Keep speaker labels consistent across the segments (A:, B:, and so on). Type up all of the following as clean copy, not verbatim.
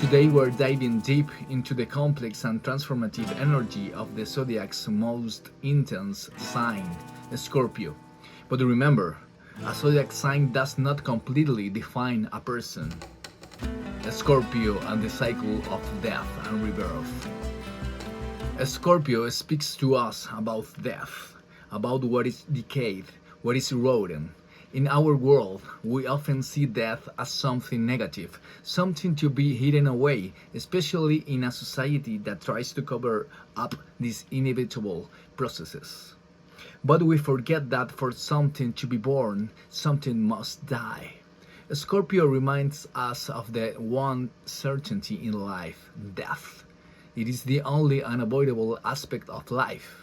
A: Today we're diving deep into the complex and transformative energy of the zodiac's most intense sign, Scorpio. But remember, a zodiac sign does not completely define a person. Scorpio and the cycle of death and rebirth. Scorpio speaks to us about death, about what is decayed, what is eroding. In our world, we often see death as something negative, something to be hidden away, especially in a society that tries to cover up these inevitable processes. But we forget that for something to be born, something must die. Scorpio reminds us of the one certainty in life, death. It is the only unavoidable aspect of life.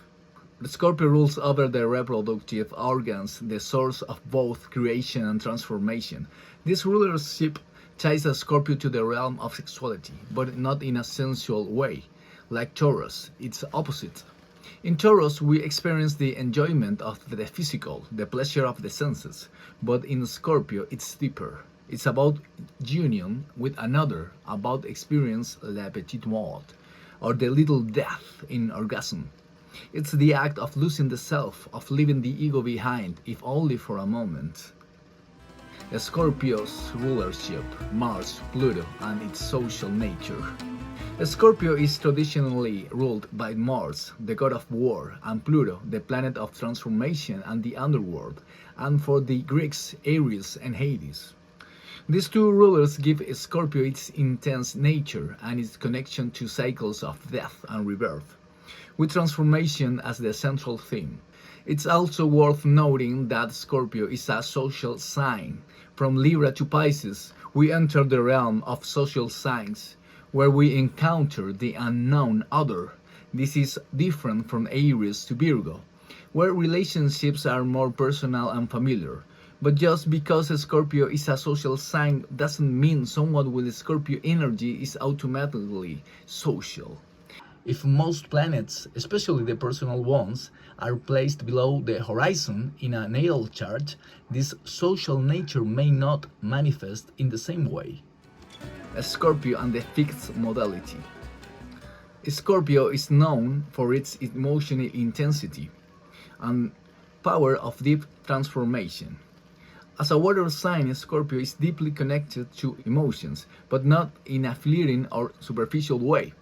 A: The Scorpio rules over the reproductive organs, the source of both creation and transformation. This rulership ties a Scorpio to the realm of sexuality, but not in a sensual way. Like Taurus, it's opposite. In Taurus, we experience the enjoyment of the physical, the pleasure of the senses, but in Scorpio, it's deeper. It's about union with another, about experience la petite mort, or the little death in orgasm. It's the act of losing the self, of leaving the ego behind, if only for a moment. Scorpio's rulership, Mars, Pluto, and its social nature. Scorpio is traditionally ruled by Mars, the god of war, and Pluto, the planet of transformation and the underworld, and for the Greeks, Aries and Hades. These two rulers give Scorpio its intense nature and its connection to cycles of death and rebirth, with transformation as the central theme. It's also worth noting that Scorpio is a social sign. From Libra to Pisces, we enter the realm of social signs, where we encounter the unknown other. This is different from Aries to Virgo, where relationships are more personal and familiar. But just because Scorpio is a social sign doesn't mean someone with Scorpio energy is automatically social. If most planets, especially the personal ones, are placed below the horizon in a natal chart, this social nature may not manifest in the same way. Scorpio and the fixed modality. Scorpio is known for its emotional intensity and power of deep transformation. As a water sign, Scorpio is deeply connected to emotions, but not in a fleeting or superficial way.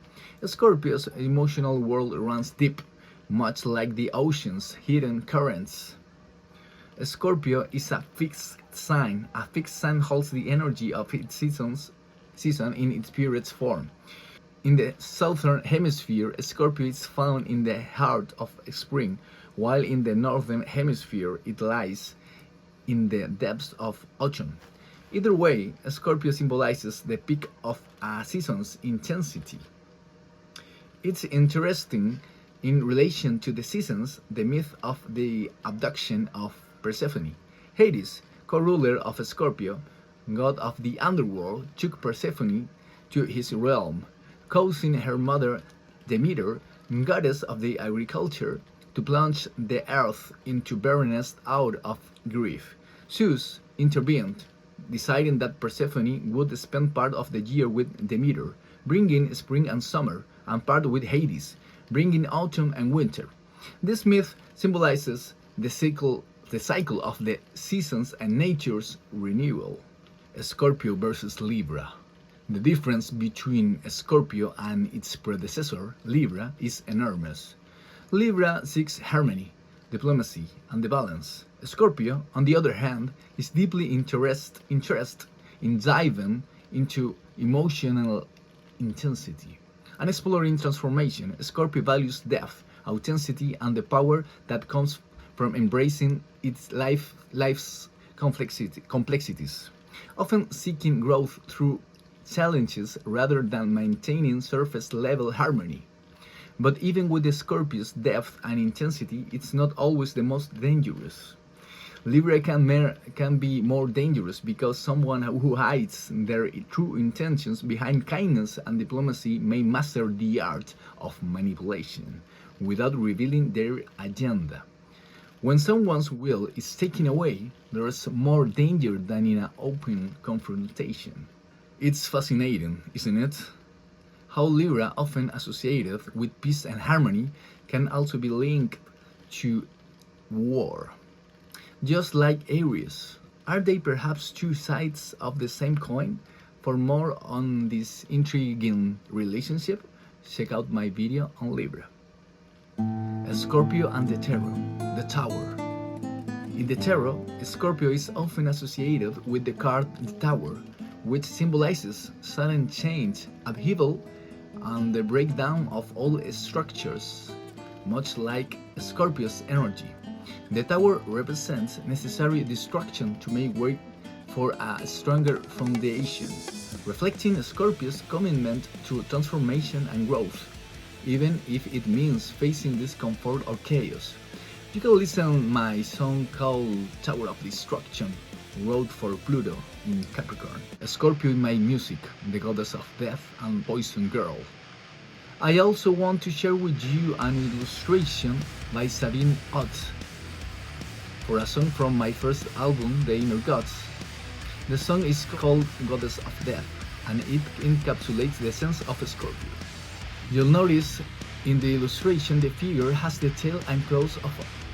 A: Scorpio's emotional world runs deep, much like the ocean's hidden currents. Scorpio is a fixed sign. A fixed sign holds the energy of its season in its purest form. In the southern hemisphere, Scorpio is found in the heart of spring, while in the northern hemisphere it lies in the depths of autumn. Either way, Scorpio symbolizes the peak of a season's intensity. It's interesting in relation to the seasons, the myth of the abduction of Persephone. Hades, co-ruler of Scorpio, god of the underworld, took Persephone to his realm, causing her mother Demeter, goddess of the agriculture, to plunge the earth into barrenness out of grief. Zeus intervened, deciding that Persephone would spend part of the year with Demeter, bringing spring and summer, and part with Hades, bringing autumn and winter. This myth symbolizes the cycle of the seasons and nature's renewal. Scorpio versus Libra. The difference between Scorpio and its predecessor, Libra, is enormous. Libra seeks harmony, diplomacy, and the balance. Scorpio, on the other hand, is deeply interested in diving into emotional intensity and exploring transformation. Scorpio values depth, authenticity, and the power that comes from embracing its life's complexities, often seeking growth through challenges rather than maintaining surface-level harmony. But even with the Scorpio's depth and intensity, it's not always the most dangerous. Libra can be more dangerous because someone who hides their true intentions behind kindness and diplomacy may master the art of manipulation without revealing their agenda. When someone's will is taken away, there is more danger than in an open confrontation. It's fascinating, isn't it? How Libra, often associated with peace and harmony, can also be linked to war. Just like Aries, are they perhaps two sides of the same coin? For more on this intriguing relationship, check out my video on Libra. Scorpio and the Tarot, the Tower. In the Tarot, Scorpio is often associated with the card the Tower, which symbolizes sudden change, upheaval, and the breakdown of all structures, much like Scorpio's energy. The Tower represents necessary destruction to make way for a stronger foundation, reflecting Scorpio's commitment to transformation and growth, even if it means facing discomfort or chaos. You can listen my song called Tower of Destruction, wrote for Pluto in Capricorn. Scorpio in my music, the goddess of death and poison girl. I also want to share with you an illustration by Sabine Ott for a song from my first album, The Inner Gods. The song is called Goddess of Death, and it encapsulates the essence of Scorpio. You'll notice in the illustration the figure has the tail and claws of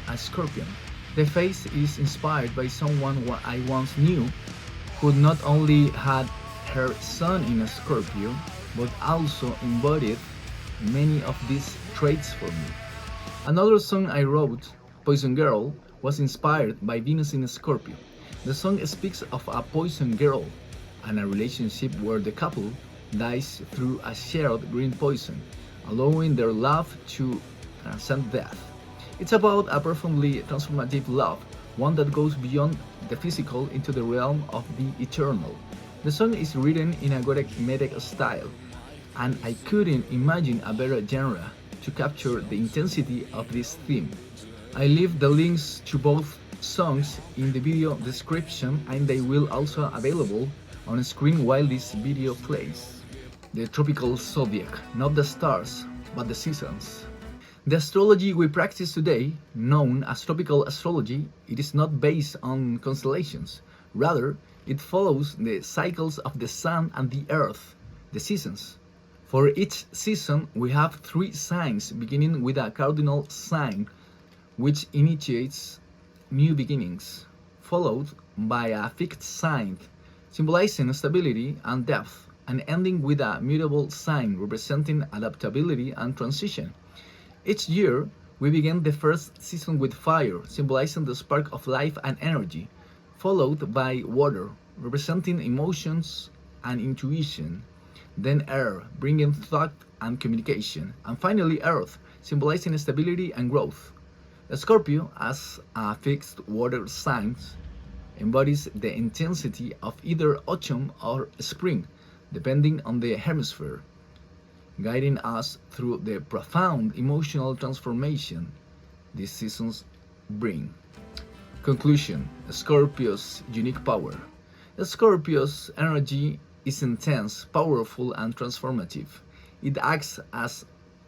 A: a scorpion. The face is inspired by someone I once knew who not only had her sun in a Scorpio, but also embodied many of these traits for me. Another song I wrote, Poison Girl, was inspired by Venus in Scorpio. The song speaks of a poison girl and a relationship where the couple dies through a shared green poison, allowing their love to transcend death. It's about a profoundly transformative love, one that goes beyond the physical into the realm of the eternal. The song is written in a Gothic metal style, and I couldn't imagine a better genre to capture the intensity of this theme. I leave the links to both songs in the video description, and they will also available on screen while this video plays. The tropical zodiac, not the stars, but the seasons. The astrology we practice today, known as tropical astrology, it is not based on constellations. Rather, it follows the cycles of the sun and the earth, the seasons. For each season, we have 3 signs, beginning with a cardinal sign, which initiates new beginnings, followed by a fixed sign, symbolizing stability and depth, and ending with a mutable sign representing adaptability and transition. Each year, we begin the first season with fire, symbolizing the spark of life and energy, followed by water, representing emotions and intuition, then air, bringing thought and communication, and finally earth, symbolizing stability and growth. Scorpio, as a fixed water sign, embodies the intensity of either autumn or spring, depending on the hemisphere, guiding us through the profound emotional transformation these seasons bring. Conclusion: Scorpio's unique power. Scorpio's energy is intense, powerful, and transformative. It acts as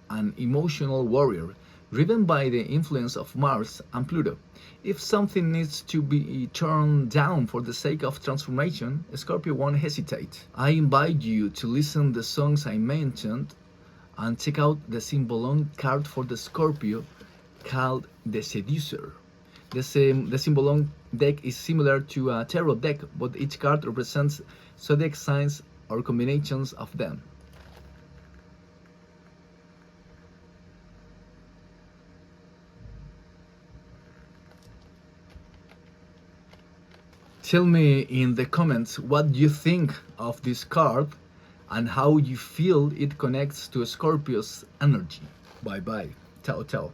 A: an emotional warrior, driven by the influence of Mars and Pluto. If something needs to be turned down for the sake of transformation, Scorpio won't hesitate. I invite you to listen to the songs I mentioned and check out the Symbolon card for the Scorpio called the Seducer. The Symbolon deck is similar to a tarot deck, but each card represents zodiac signs or combinations of them. Tell me in the comments what you think of this card and how you feel it connects to Scorpio's energy. Bye bye. Ciao, ciao.